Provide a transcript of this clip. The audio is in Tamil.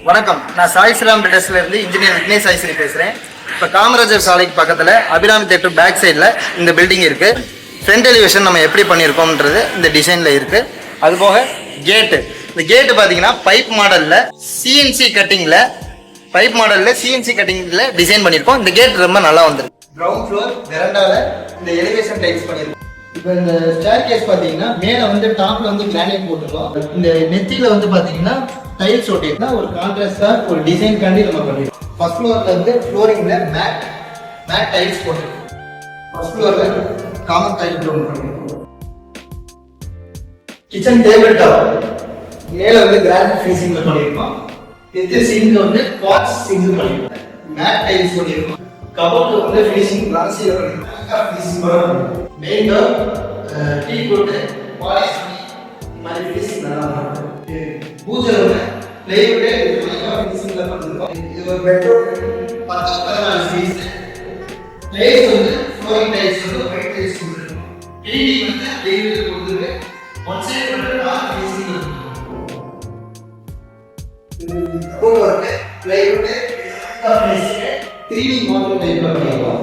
வணக்கம், நான் சாய் ஸ்ரீராம் பில்டர்ஸ்ல இருந்து இன்ஜினியர் விக்னேஷ் ஐஸ்வரி பேசுறேன். இப்போ காமராஜர் சாலைக்கு பக்கத்தில் அபிராமி தேட்டர் பேக் சைடில் இந்த பில்டிங் இருக்கு. ஃப்ரண்ட் எலிவேஷன் நம்ம எப்படி பண்ணியிருக்கோம்ன்றது இந்த டிசைனில் இருக்கு. அதுபோக கேட்டு, இந்த கேட்டு பார்த்தீங்கன்னா பைப் மாடலில் சிஎன்சி கட்டிங்கில் டிசைன் பண்ணியிருக்கோம். இந்த கேட் ரொம்ப நல்லா வந்துருக்கு. கிரவுண்ட் ஃப்ளோர் வெரண்டாவில் இந்த எலிவேஷன் டைப்ஸ் பண்ணியிருக்கோம். இப்போ இந்த ஸ்டேர் கேஸ் பார்த்தீங்கன்னா மேலே வந்து டாப்ல வந்து கிரானைட் போட்டுருக்கோம். இந்த நெத்தியில் வந்து பார்த்தீங்கன்னா டைல்ஸ் ஒட்டினா ஒரு கான்ட்ராஸ்டா ஒரு டிசைன் காண்டி நம்ம பண்ணிருக்கோம். ஃபர்ஸ்ட் ஃப்ளோர்ல இருந்து ஃப்ளோரிங்ல மேட் டைல்ஸ் போட்டுருக்கோம். ஃபர்ஸ்ட் ஃப்ளோர்ல காமன் டைல் ப்ளோன் பண்ணிருக்கோம். கிச்சன் டேபிள் டாப் மேல வந்து கிரானைட் ஃபினிஷிங்ல பண்ணிருக்கோம். இந்த சிங்க் வந்து குவார்ட்ஸ் சிங்க் பண்ணிருக்கோம். மேட் டைல்ஸ் பண்ணிருக்கோம். கபோர்ட் வந்து ஃபினிஷிங் கிளாஸியா பண்ணிருக்கோம். ஃபினிஷிங் பண்ணிருக்கோம். மெயின் டோர் டீ போட்டு பாலிஷ் பண்ணி மாதிரி ஃபினிஷிங் நல்லா பண்ணிருக்கோம். பூஜை ரூம் பிளேவுட் ஃபினிஷிங்ல பண்ணிருக்கோம். இது ஒரு பெட்ரூம் 14 ஸ்பேஸ். டைல்ஸ் வந்து ஃப்ளோரிங் டைல்ஸ் வந்து ஒயிட் டைல்ஸ் கொடுத்துருக்கோம். பெயிண்டிங் வந்து பிளேவுட் கொடுத்துருக்கு. ஒன் சைடு வந்து டார்க் ஃபினிஷிங்ல கொடுத்துருக்கோம். இது room work plywood finishing 3D model டைப்ல பண்ணிருக்கோம்.